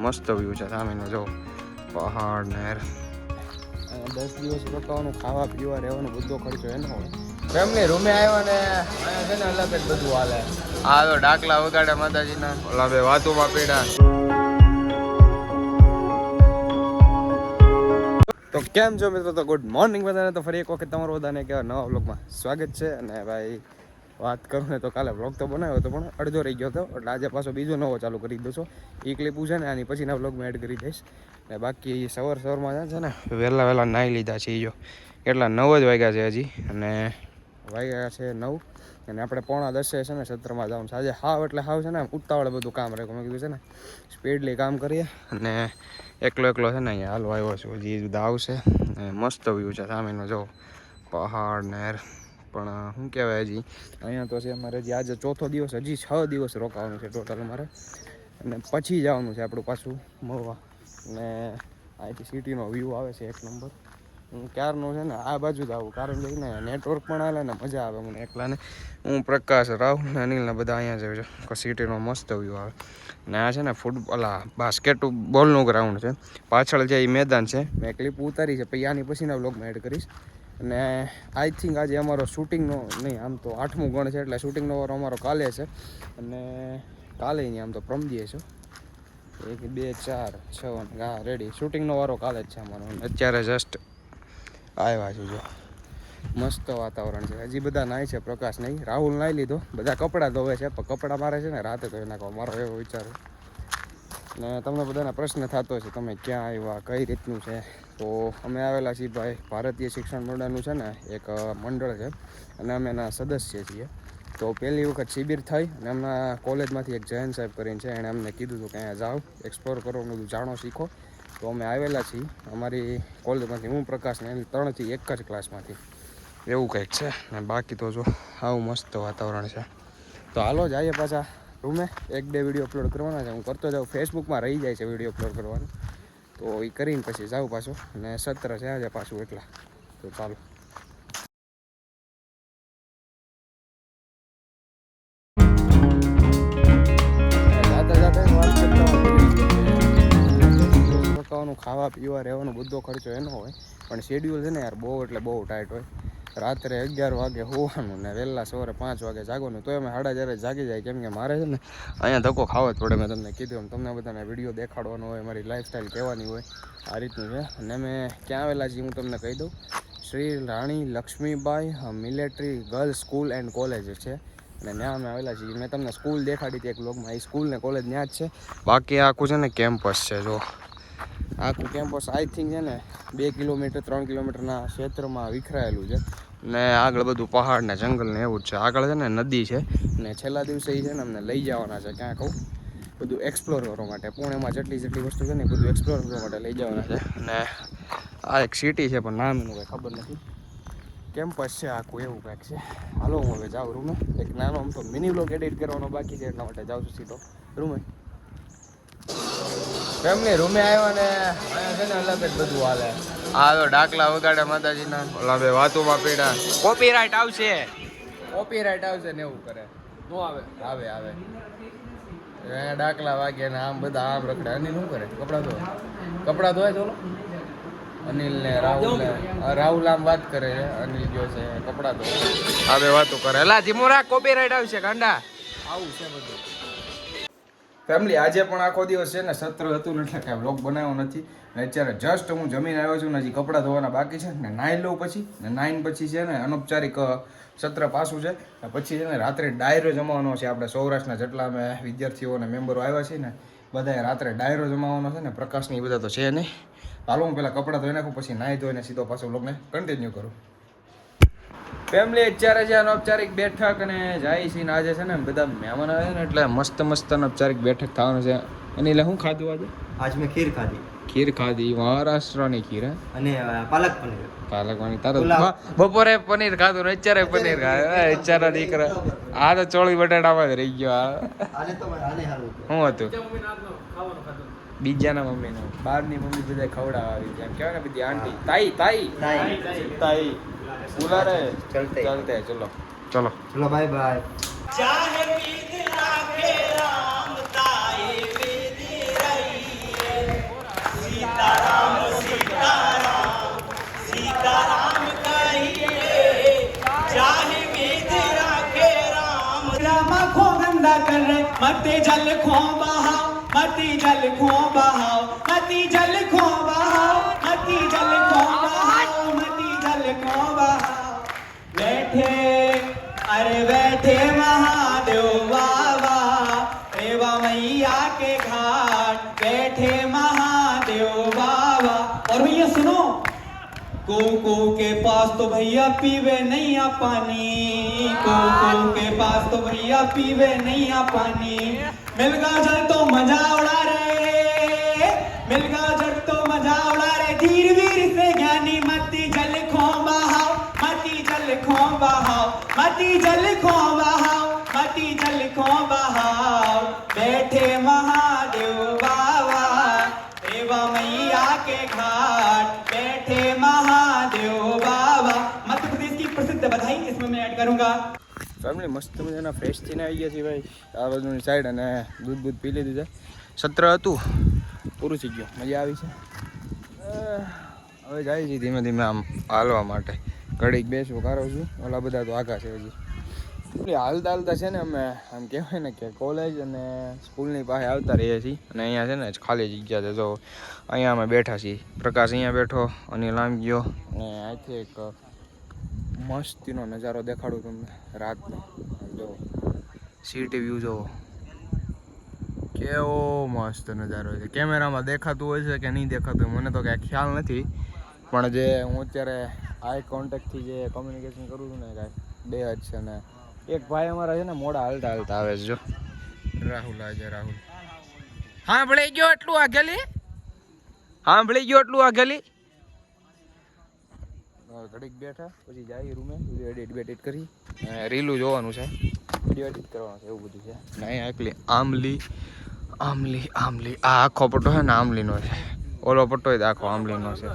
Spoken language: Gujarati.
મસ્ત વ્યૂ છે સામેનો જો પહાડ નહેર. 10 દિવસ રોકાવાનું, ખાવા પીવા રહેવાનો બધો ખર્ચો એનો હોય. ફેમિલી રૂમે આવ્યા ને અહીંયા છે ને અલગ જ બધું હાલે. આ તો ડાકલા વગાડે માતાજીના, ઓલા બે વાતુમાં પીડા. તો કેમ છો મિત્રો? તો ગુડ મોર્નિંગ બધાને. તો ફરી એક વખત તમારું બધાને કેવા નવા વ્લોગમાં સ્વાગત છે. અને ભાઈ વાત કરું ને તો કાલે વ્લોગ તો બનાવ્યો હતો પણ અડધો રહી ગયો હતો, એટલે આજે પાછો બીજો નવો ચાલુ કરી દઉં છું. એ ક્લિપ છે ને આની પછીના વ્લોગમાં એડ કરી દઈશ. ને બાકી સવારમાં છે ને વહેલા નાહી લીધા છે. જો કેટલા 9 જ વાગ્યા છે હજી, અને વાગ્યા છે 9 અને આપણે 9:45 છે ને સત્રમાં જવાનું છે આજે. હાવ એટલે હાવ છે ને ઉતાવળે બધું કામ રહે. મેં કીધું છે ને સ્પીડલી કામ કરીએ. અને એકલો છે ને અહીંયા હાલવા આવ્યો છું. હજી બધા આવશે. મસ્ત વ્યૂ છે સામેનો જો પહાડ નહેર. પણ શું કહેવાય, હજી અહીંયા તો છે અમારે હજી આજે ચોથો દિવસ, હજી 6 દિવસ રોકાવાનું છે ટોટલ અમારે. અને પછી જવાનું છે આપણું પાછું મળવા. અને અહીંથી સિટીનો વ્યૂ આવે છે 1 નંબર. હું ક્યારનો છે ને આ બાજુ જ આવું, કારણ કે ને નેટવર્ક પણ હાલે ને મજા આવે મને એકલાને. હું પ્રકાશ, રાહુલ ને અનિલ ને બધા અહીંયા જ છે. સિટીનો મસ્ત વ્યૂ આવે. ને આ છે ને બાસ્કેટબોલનું ગ્રાઉન્ડ છે. પાછળ જે મેદાન છે મેં ક્લિપ ઉતારી છે, પછી આની પછીના વ્લોગમાં એડ કરીશ. અને આઈ થિંક આજે અમારો શૂટિંગનો નહીં, આમ તો 8મું ગણ છે, એટલે શૂટિંગનો વારો અમારો કાલે છે. અને કાલે નહીં, આમ તો પ્રમદીએ છે. 1 2 4 6 હા રેડી, શૂટિંગનો વારો કાલે જ છે અમારો. અત્યારે જસ્ટ આવ્યા છું. જો મસ્ત વાતાવરણ છે. હજી બધા નાય છે, પ્રકાશ નહીં, રાહુલ નાહી લીધો. બધા કપડાં ધોવે છે, પણ કપડાં મારે છે ને રાતે ધોઈ નાખવા, મારો એવો વિચાર. ને તમને બધાના પ્રશ્ન થતો છે તમે ક્યાં આવ્યા, કઈ રીતનું છે. તો અમે આવેલા છીએ ભાઈ ભારતીય શિક્ષણ મંડળનું છે ને એક મંડળ છે, અને અમે એના સદસ્ય છીએ. તો પહેલી વખત શિબિર થઈ, અને એમના કોલેજમાંથી એક જયંત સાહેબ કરીને છે, એણે અમને કીધું હતું કે અહીંયા જાઓ, એક્સપ્લોર કરો, બધું જાણો શીખો. તો અમે આવેલા છીએ અમારી કોલેજમાંથી. હું પ્રકાશ ને 3થી એક જ ક્લાસમાંથી, એવું કંઈક છે. ને બાકી તો જો આવું મસ્ત વાતાવરણ છે. તો હાલો જઈએ પાછા રૂમે. 1-2 વિડીયો અપલોડ કરવાના છે. હું કરતો જાઉં, ફેસબુકમાં રહી જાય છે વિડીયો અપલોડ કરવાનું. તો એ કરીને પછી જાઉં પાછું. અને સત્ર છે આજે પાછું એટલા. તો ચાલો. રોકાવાનું, ખાવા પીવા રહેવાનો બધો ખર્ચો એનો હોય. પણ શેડ્યુલ છે ને યાર બહુ એટલે બહુ ટાઈટ હોય. રાત્રે 11 વાગે હોવાનું ને વહેલા સવારે 5 વાગે જાગવાનું. તો અમે 4:30 જાગી જાય, કેમ કે મારે છે ને અહીંયા ધક્કો ખાવો જ પડે. મેં તમને કીધું એમ, તમને બધાને વિડીયો દેખાડવાનો હોય, મારી લાઈફસ્ટાઈલ કહેવાની હોય, આ રીતનું છે. અને અમે ક્યાં આવેલા છીએ હું તમને કહી દઉં. Shri Rani Lakshmibai military girls school and college છે, અને ત્યાં અમે આવેલા છીએ. મેં તમને સ્કૂલ દેખાડી હતી એક વ્લોગમાં, એ સ્કૂલ ને કોલેજ ત્યાં જ છે. બાકી આખું છે ને કેમ્પસ છે. જો આખું કેમ્પસ આઈ થિંક છે ને 2 કિલોમીટર 3 કિલોમીટરના ક્ષેત્રમાં વિખરાયેલું છે. ને આગળ બધું પહાડ ને જંગલ ને એવું જ છે. આગળ છે ને નદી છે. ને છેલ્લા દિવસે એ છે ને અમને લઈ જવાના છે ક્યાં કહું, બધું એક્સપ્લોર કરવા માટે. પુણેમાં જેટલી વસ્તુ છે ને બધું એક્સપ્લોર કરવા માટે લઈ જવાના છે. અને આ એક સિટી છે પણ નામ એનું કંઈ ખબર નથી. કેમ્પસ છે આખું, એવું કાંઈક છે. હાલો હું હવે જાઉં રૂમે. એક નાનો આમ તો મિની વ્લોગ એડિટ કરવાનો બાકી છે, એટલા માટે જાઉં છું સીધો રૂમે. ફેમિલી રૂમે આવ્યા ને અહીંયા છે ને અલગ જ બધું હાલે. આ તો ડાકલા વગાડે માતાજીના, ઓલા બે વાતુમાં પીડા. કોપીરાઇટ આવશે ને એવું કરે. નો આવે અહીંયા ડાકલા વાગે ને આમ બધા આમ રખડે. અનિલ શું કરે? કપડાં ધોય ચોલો. અનિલ ને રાહુલ આમ વાત કરે છે. અનિલ ગયો છે કપડાં ધોવા, આ બે વાતો કરે. એલા ધીમો રાખ, કોપીરાઇટ આવશે ગાંડા. આવું છે બધું. ફેમિલી આજે પણ આખો દિવસ છે ને સત્ર હતું ને, એટલે કાંઈ વ્લોગ બનાવ્યો નથી. ને અત્યારે જસ્ટ હું જમીન આવ્યો છું ને, હજી કપડાં ધોવાના બાકી છે. ને નાહી લઉં પછી, ને નાહીને પછી છે ને અનૌપચારિક સત્ર પાછું છે. ને પછી છે ને રાત્રે ડાયરો જમાવાનો છે. આપણે સૌરાષ્ટ્રના જેટલા અમે વિદ્યાર્થીઓ અને મેમ્બરો આવ્યા છીએ ને, બધાએ રાત્રે ડાયરો જમાવાનો છે. ને પ્રકાશની બધા તો છે નહીં. હાલો હું પહેલાં કપડાં ધોઈ નાખું, પછી નાહી ધોઈને સીધો પાછો વ્લોગને કન્ટિન્યુ કરું. ફેમિલી અત્યારે છે અનૌપચારિક બેઠક અને જાય છે. આજે છે ને બધા મહેમાન આવે ને, એટલે મસ્ત અનૌપચારિક બેઠક થવાનું છે. અને એટલે શું ખાધું આજે? આજ મેં ખીર ખાધી. મહારાષ્ટ્રની ખીર અને પાલક પનીર. તારો બપોરે પનીર ખાધું ને અત્યારે પનીર ખાય. અત્યારે દીકરા આ તો ચોળી બટાટામાં જ રહી ગયો. શું હતું બીજાના મમ્મીનું? બહારની મમ્મી બધા ખવડાવવા આવી છે, એમ કહેવાય ને બધી આંટી તાઈ બોલા રે. ચલતે ચલો બાય. मत जल खो बहाओ मत जल खो बहाओ मत जल खो बहाओ मत जल खो बहाओ मत जल खो बहाओ बैठे अरे बैठे महादेव बाबा रेवा मैया के घाट बैठे महादेव बाबा। और भैया सुनो, को के पास तो भैया पीवे नहीं आ पानी, को के पास तो भैया पीवे नहीं आ पानी। मिलगा जल तो मजा उड़ा रे, मिलगा जल तो मजा उड़ा रे। धीर वीर से ज्ञानी मती जल खो बहाओ मती जल खो बहाओ मती जल खो बहाओ मती जल खो बहाओ बैठे महादेव बाबा रेवा मैया के घाट बैठे महादेव बाबा। मध्य प्रदेश की प्रसिद्ध बधाई इसमें मैं ऐड करूंगा। ફેમિલી મસ્ત મજાના ફ્રેશ થઈને આવી ગયા છીએ ભાઈ આ બાજુની સાઈડ, અને દૂધ પી લીધું છે. સત્ર હતું પૂરું થઈ ગયું, મજા આવી છે. હવે જાય છે ધીમે ધીમે આમ હાલવા માટે. ઘડીક બેસવું કારો છું, ઓલા બધા તો આગા છે હજી. હાલતા હાલતા છે ને અમે આમ કહેવાય ને કે કોલેજ અને સ્કૂલની પાસે આવતા રહીએ છીએ. અને અહીંયા છે ને ખાલી જગ્યા છે, જો અહીંયા અમે બેઠા છીએ. પ્રકાશ અહીંયા બેઠો, અનિલ આમ ગયો, અને અહીંથી એક મસ્તીનો નજારો દેખાડું તમને રાતનો. જો સિટી વ્યૂ જોવો, કેવો મસ્ત નજારો છે. કેમેરામાં દેખાતું હોય છે કે નહીં દેખાતું હોય મને તો કાંઈ ખ્યાલ નથી, પણ જે હું અત્યારે આઈ કોન્ટેક્ટથી જે કોમ્યુનિકેશન કરું છું ને કાંઈ બે જ છે. ને એક ભાઈ અમારા છે ને મોડા હાલતા હાલતા આવે છે. જો રાહુલ આજે રાહુલ હા ભળી ગયો એટલું આગેલી, હા ભળી ગયો એટલું આગેલી. ઘડીક બેઠા પછી જાય રૂમે, વિડીયો એડિટ કરી રીલું જોવાનું છે, વિડીયો એડિટ કરવાનું છે, એવું બધું છે. ને અહીંયા એકલી આમલી આમલી આમલી આ આખો પટ્ટો છે ને આમલીનો છે, ઓલો પટ્ટો આખો આમલીનો છે.